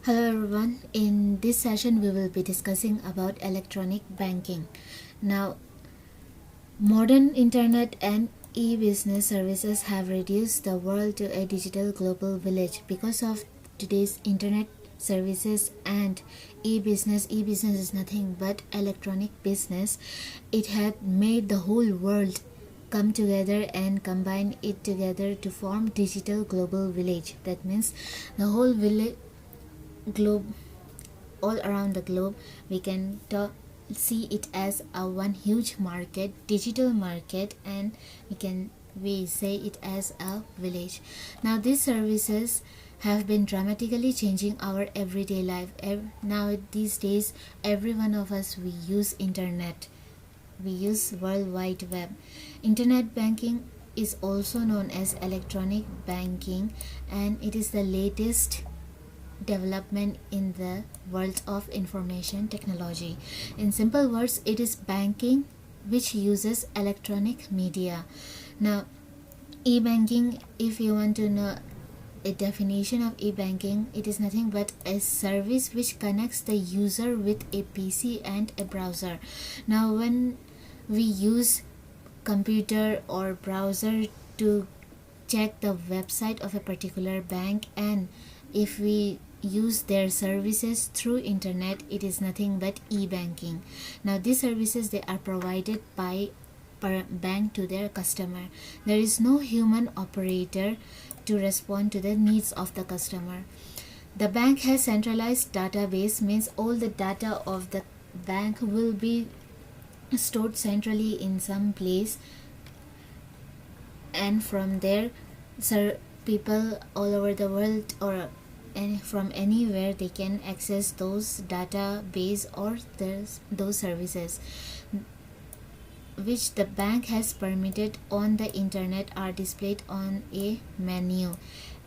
Hello everyone. In this session we will be discussing about electronic banking. Now, modern internet and e-business services have reduced the world to a digital global village. Because of today's internet services and e-business is nothing but electronic business. It had made the whole world come together and combine it together to form digital global village. That means the whole globe, all around the globe, we can see it as a one huge market, digital market, and we say it as a village. Now these services have been dramatically changing our everyday life. Now these days, every one of us, we use internet, we use World Wide Web. Internet banking is also known as electronic banking, and it is the latest development in the world of information technology. In simple words, it is banking which uses electronic media. Now, e-banking, if you want to know a definition of e-banking, it is nothing but a service which connects the user with a PC and a browser. Now, when we use computer or browser to check the website of a particular bank, and if we use their services through internet, it is nothing but e-banking. Now these services, they are provided by per bank to their customer. There is no human operator to respond to the needs of the customer. The bank has centralized database, means all the data of the bank will be stored centrally in some place, and from there, people all over the world or from anywhere, they can access those database or those services which the bank has permitted on the internet are displayed on a menu.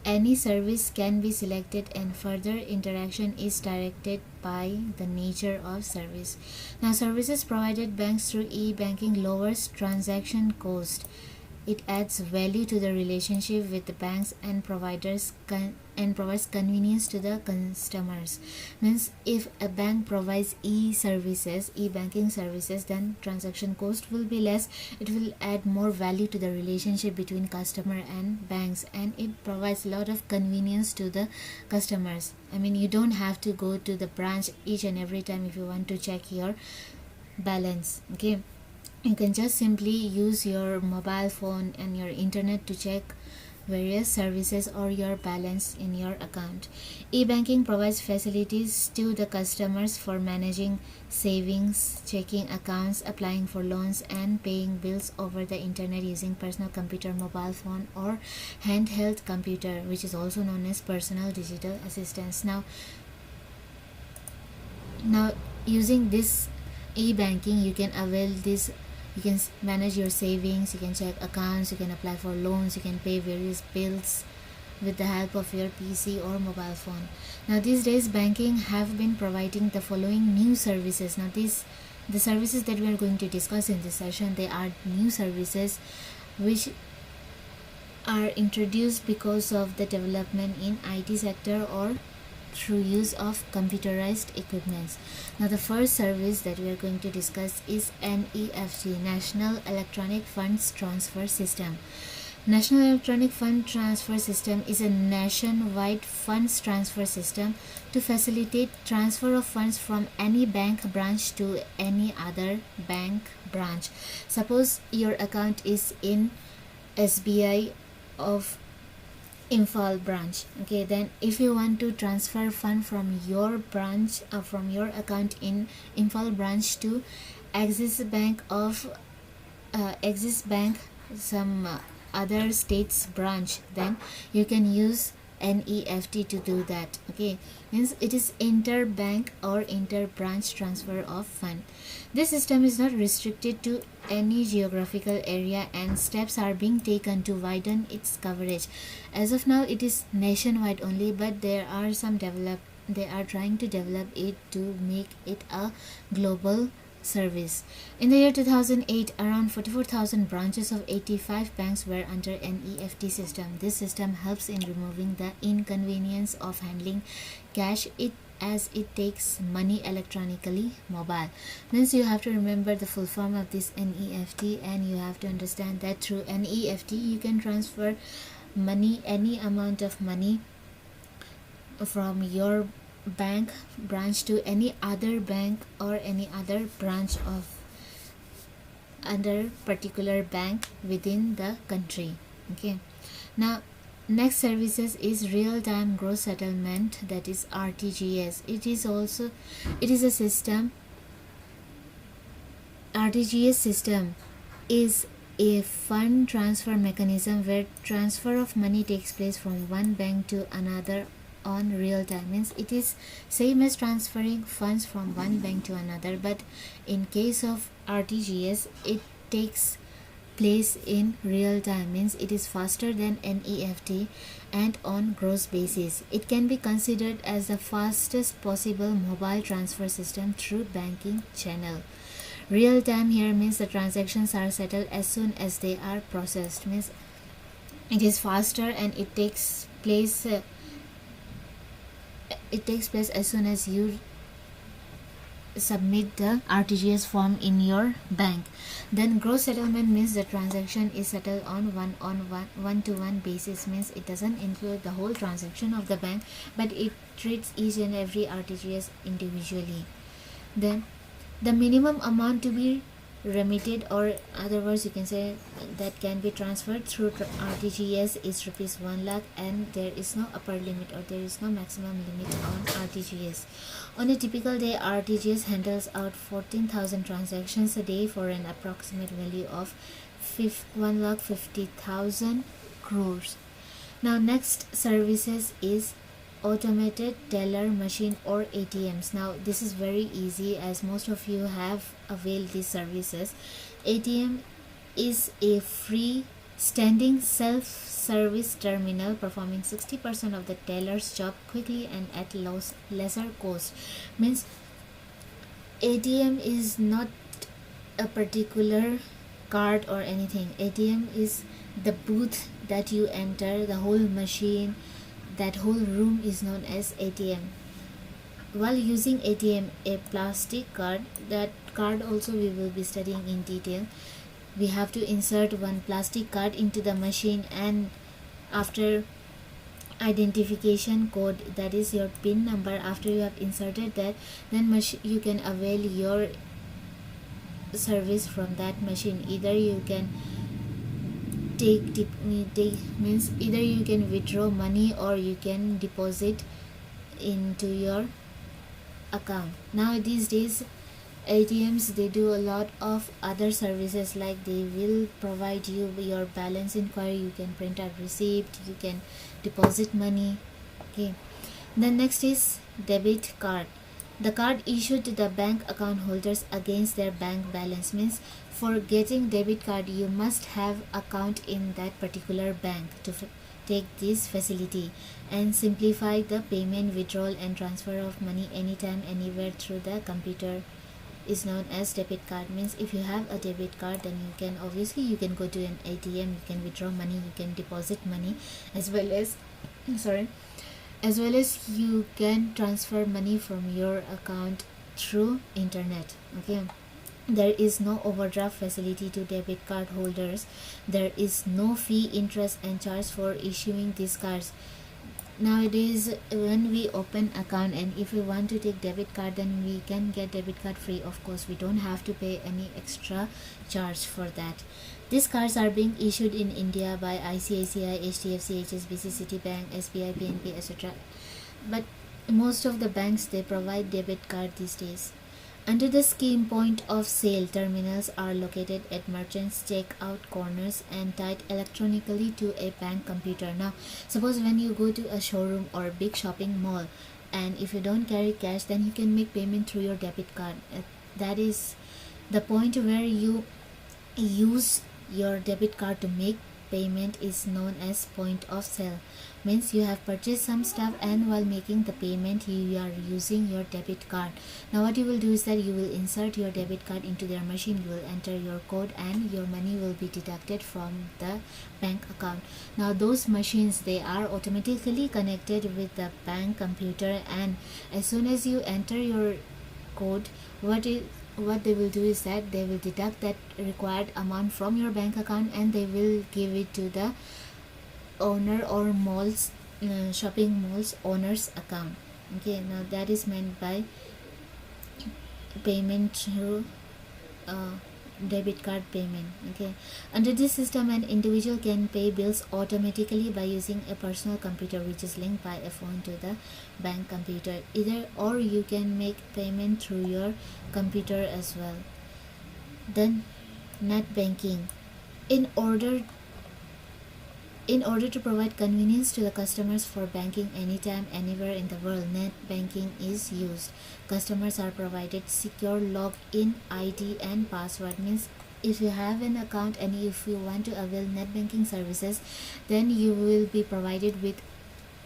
Any service can be selected and further interaction is directed by the nature of service. Now, services provided banks through e-banking lowers transaction cost. It adds value to the relationship with the banks and provides convenience to the customers. Means if a bank provides e-banking services, then transaction cost will be less. It will add more value to the relationship between customer and banks, and it provides a lot of convenience to the customers. I mean, you don't have to go to the branch each and every time if you want to check your balance. Okay, you can just simply use your mobile phone and your internet to check various services or your balance in your account. E-banking provides facilities to the customers for managing savings, checking accounts, applying for loans, and paying bills over the internet using personal computer, mobile phone, or handheld computer, which is also known as personal digital assistants. Now using this e-banking, you can avail this. You can manage your savings, you can check accounts, you can apply for loans, you can pay various bills with the help of your PC or mobile phone. Now these days, banking have been providing the following new services. Now the services that we are going to discuss in this session, they are new services which are introduced because of the development in IT sector or through use of computerized equipments. Now the first service that we are going to discuss is NEFT, National Electronic Funds Transfer System. National Electronic Fund Transfer System is a nationwide funds transfer system to facilitate transfer of funds from any bank branch to any other bank branch. Suppose your account is in SBI of Imphal branch. Okay, then if you want to transfer fund from your branch from your account in Imphal branch to Axis Bank some other state's branch, then you can use NEFT to do that. Okay, means it is interbank or inter-branch transfer of fund. This system is not restricted to any geographical area, and steps are being taken to widen its coverage. As of now, it is nationwide only, but they are trying to develop it to make it a global service. In the year 2008, around 44,000 branches of 85 banks were under an EFT system. This system helps in removing the inconvenience of handling cash as it takes money electronically mobile. Means you have to remember the full form of this NEFT, and you have to understand that through NEFT you can transfer money, any amount of money from your bank branch to any other bank or any other branch of under particular bank within the country. Okay, now next services is real-time gross settlement, that is RTGS. It is a system. RTGS system is a fund transfer mechanism where transfer of money takes place from one bank to another on real time. Means it is same as transferring funds from one bank to another, but in case of RTGS it takes place in real time. Means it is faster than NEFT and on gross basis. It can be considered as the fastest possible mobile transfer system through banking channel. Real time here means the transactions are settled as soon as they are processed. Means it is faster and it takes place as soon as you submit the RTGS form in your bank. Then gross settlement means the transaction is settled on one-to-one basis. Means it doesn't include the whole transaction of the bank, but it treats each and every RTGS individually. Then the minimum amount to be remitted, or other words you can say that can be transferred through RTGS is rupees 1 lakh, and there is no upper limit or there is no maximum limit on RTGS. On a typical day, RTGS handles out 14,000 transactions a day for an approximate value of 1,50,000 crores. Now next services is automated teller machine or ATMs. Now this is very easy as most of you have availed these services. ATM is a free standing self-service terminal performing 60% of the teller's job quickly and at lesser cost. Means ATM is not a particular card or anything. ATM is the booth that you enter, the whole machine, that whole room is known as ATM. While using ATM, a plastic card, that card also we will be studying in detail. We have to insert one plastic card into the machine, and after identification code, that is your PIN number, after you have inserted that, then you can avail your service from that machine. Either you can means either you can withdraw money or you can deposit into your account. Now these days ATMs, they do a lot of other services, like they will provide you your balance inquiry, you can print out receipt, you can deposit money. Okay, then next is debit card. The card issued to the bank account holders against their bank balance. Means for getting debit card you must have account in that particular bank to take this facility, and simplify the payment, withdrawal and transfer of money anytime anywhere through the computer is known as debit card. Means if you have a debit card, then you can you can go to an ATM, you can withdraw money, you can deposit money, as well as you can transfer money from your account through internet. Okay, there is no overdraft facility to debit card holders. There is no fee, interest and charge for issuing these cards. Nowadays when we open account and if we want to take debit card, then we can get debit card free. Of course, we don't have to pay any extra charge for that. These cards are being issued in India by ICICI, HDFC, HSBC, Citibank, SBI, BNP, etc. But most of the banks, they provide debit card these days. Under the scheme, point of sale terminals are located at merchants' checkout corners and tied electronically to a bank computer. Now, suppose when you go to a showroom or big shopping mall, and if you don't carry cash, then you can make payment through your debit card. That is the point where you use your debit card to make payment is known as point of sale. Means you have purchased some stuff, and while making the payment you are using your debit card. Now what you will do is that you will insert your debit card into their machine, you will enter your code, and your money will be deducted from the bank account. Now those machines, they are automatically connected with the bank computer, and as soon as you enter your code, what they will do is that they will deduct that required amount from your bank account, and they will give it to the owner or malls, shopping malls owner's account. Okay, now that is meant by payment through debit card payment. Okay, under this system an individual can pay bills automatically by using a personal computer which is linked by a phone to the bank computer, either or you can make payment through your computer as well. Then net banking. In order to provide convenience to the customers for banking anytime, anywhere in the world, net banking is used. Customers are provided secure login ID and password. Means if you have an account and if you want to avail net banking services, then you will be provided with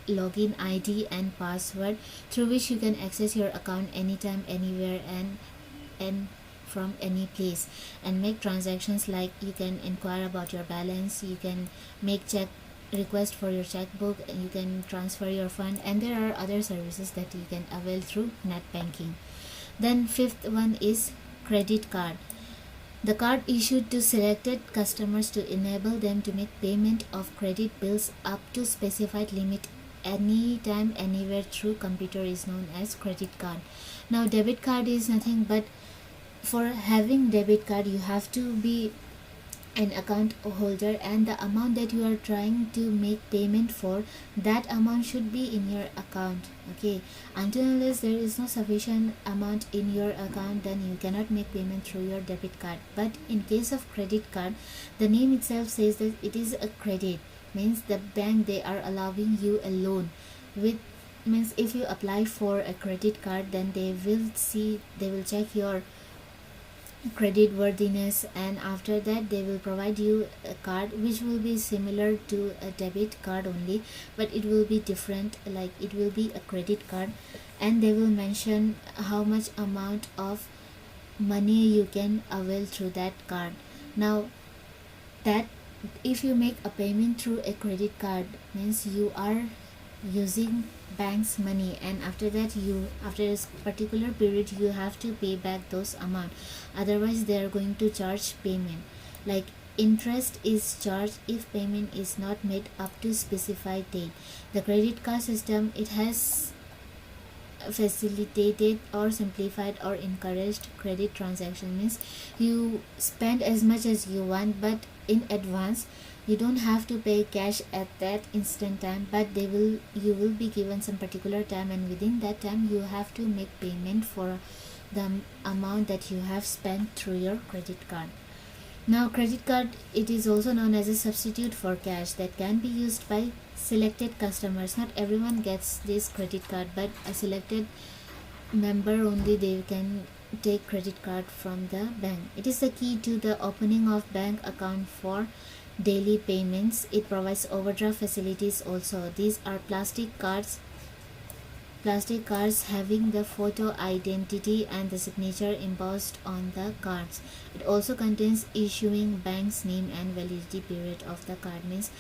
login ID and password through which you can access your account anytime, anywhere, and from any place, and make transactions. Like you can inquire about your balance, you can make check request for your checkbook, and you can transfer your fund, and there are other services that you can avail through net banking. Then fifth one is credit card. The card issued to selected customers to enable them to make payment of credit bills up to specified limit anytime, anywhere through computer is known as credit card. Now debit card is nothing but, for having debit card you have to be an account holder, and the amount that you are trying to make payment for, that amount should be in your account. Okay, until unless there is no sufficient amount in your account, then you cannot make payment through your debit card. But in case of credit card, the name itself says that it is a credit. Means the bank, they are allowing you a loan with, means if you apply for a credit card, then they will check your credit worthiness, and after that they will provide you a card which will be similar to a debit card only, but it will be different, like it will be a credit card, and they will mention how much amount of money you can avail through that card. Now that if you make a payment through a credit card, means you are using bank's money, and after that after a particular period you have to pay back those amount, otherwise they are going to charge payment. Like interest is charged if payment is not made up to specified date. The credit card system, it has facilitated or simplified or encouraged credit transaction. Means you spend as much as you want, but in advance. You don't have to pay cash at that instant time, but you will be given some particular time, and within that time you have to make payment for the amount that you have spent through your credit card. Now credit card, it is also known as a substitute for cash that can be used by selected customers. Not everyone gets this credit card, but a selected member only, they can take credit card from the bank. It is the key to the opening of bank account for daily payments. It provides overdraft facilities also. These are plastic cards having the photo identity and the signature embossed on the cards. It also contains issuing bank's name and validity period of the card. Means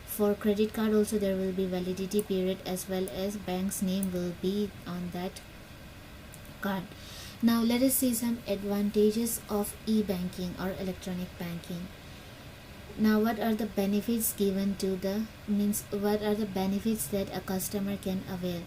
for credit card also there will be validity period as well as bank's name will be on that card. Now let us see some advantages of e-banking or electronic banking. Now what are the benefits given to what are the benefits that a customer can avail?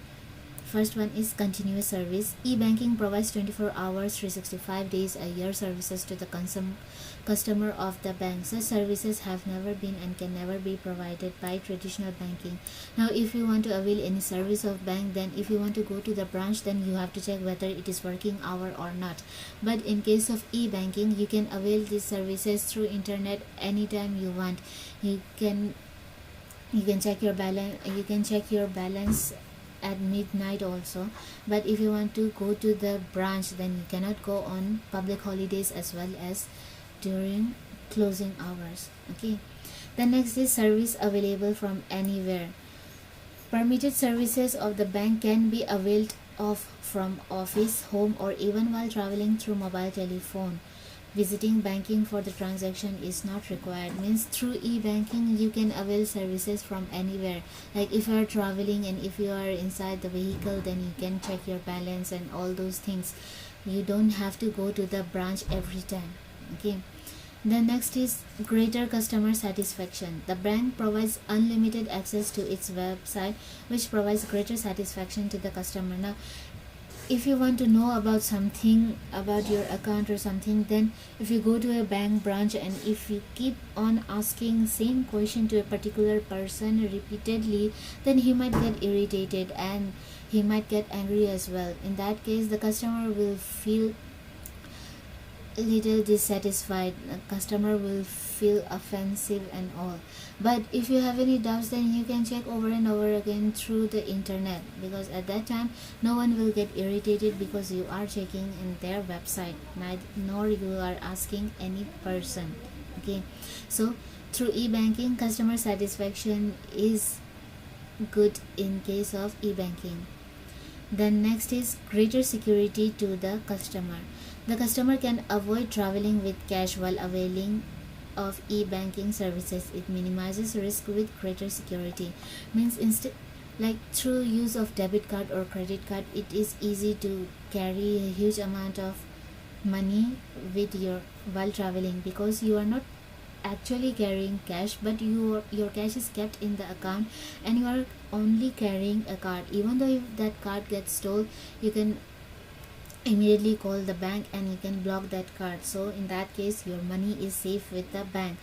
First one is continuous service. E-banking provides 24 hours 365 days a year services to the customer of the bank. Such services have never been and can never be provided by traditional banking. Now if you want to avail any service of bank, then if you want to go to the branch, then you have to check whether it is working hour or not. But in case of e-banking, you can avail these services through internet anytime you want. You can check your balance at midnight also. But if you want to go to the branch, then you cannot go on public holidays as well as during closing hours. Okay, The next is service available from anywhere. Permitted services of the bank can be availed of from office, home, or even while traveling through mobile telephone. Visiting banking for the transaction is not required. Means through e-banking you can avail services from anywhere. Like if you are traveling and if you are inside the vehicle, then you can check your balance and all those things. You don't have to go to the branch every time. Okay. The next is greater customer satisfaction. The bank provides unlimited access to its website, which provides greater satisfaction to the customer. Now, if you want to know about something about your account or something, then if you go to a bank branch and if you keep on asking same question to a particular person repeatedly, then he might get irritated and he might get angry as well. In that case, the customer will feel little dissatisfied, the customer will feel offensive and all. But if you have any doubts, then you can check over and over again through the internet, because at that time no one will get irritated because you are checking in their website, nor you are asking any person. Okay, so through e-banking, customer satisfaction is good in case of e-banking. Then next is greater security to the customer. The customer can avoid traveling with cash while availing of e-banking services. It minimizes risk with greater security. Means instead, like through use of debit card or credit card, it is easy to carry a huge amount of money with your while traveling, because you are not actually carrying cash, but your cash is kept in the account and you are only carrying a card. Even though if that card gets stolen, you can immediately call the bank and you can block that card. So in that case, your money is safe with the bank.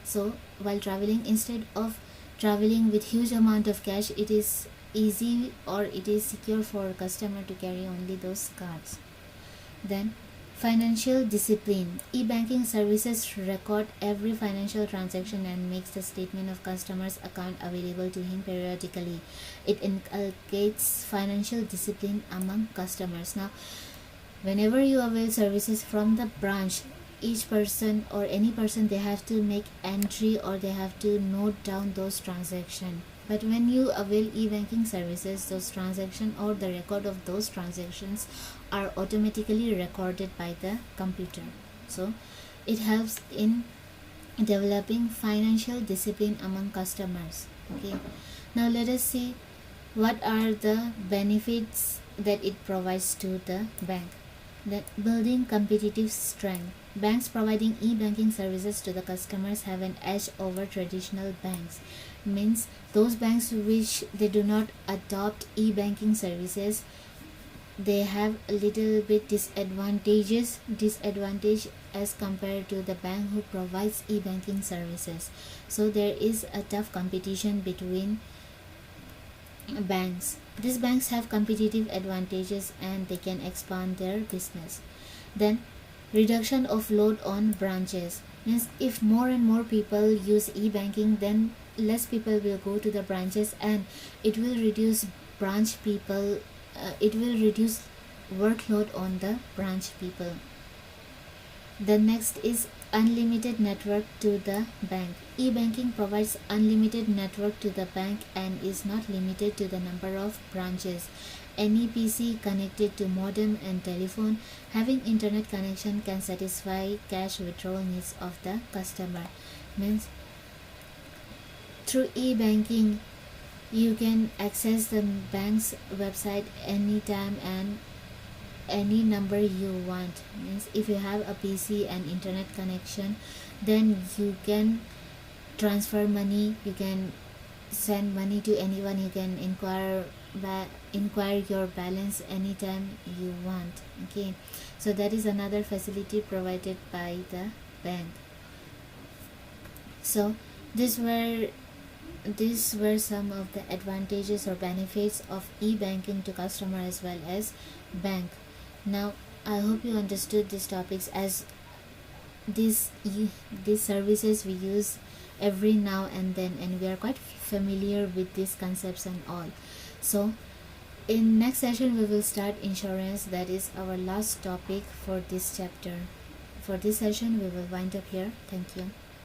So while traveling, instead of traveling with huge amount of cash, it is easy or it is secure for a customer to carry only those cards. Then financial discipline. E-banking services record every financial transaction and makes the statement of customer's account available to him periodically. It inculcates financial discipline among customers. Now, whenever you avail services from the branch, each person or any person, they have to make entry or they have to note down those transactions. But when you avail e-banking services, those transactions or the record of those transactions are automatically recorded by the computer. So it helps in developing financial discipline among customers. Okay, now let us see what are the benefits that it provides to the bank. That building competitive strength. Banks providing e-banking services to the customers have an edge over traditional banks. Means those banks which they do not adopt e-banking services, they have a little bit disadvantage as compared to the bank who provides e-banking services. So there is a tough competition between banks. These banks have competitive advantages and they can expand their business. Then reduction of load on branches. Means if more and more people use e-banking, then less people will go to the branches and it will reduce branch people, it will reduce workload on the branch people. The next is unlimited network to the bank. E-banking provides unlimited network to the bank and is not limited to the number of branches. Any PC connected to modem and telephone having internet connection can satisfy cash withdrawal needs of the customer. Means through e-banking, you can access the bank's website anytime and any number you want. Means if you have a PC and internet connection, then you can transfer money, you can send money to anyone, you can inquire your balance anytime you want. Okay, so that is another facility provided by the bank. So these were some of the advantages or benefits of e-banking to customer as well as bank. Now I hope you understood these topics, as these services we use every now and then and we are quite familiar with these concepts and all. So in next session we will start insurance. That is our last topic for this chapter. For this session we will wind up here. Thank you.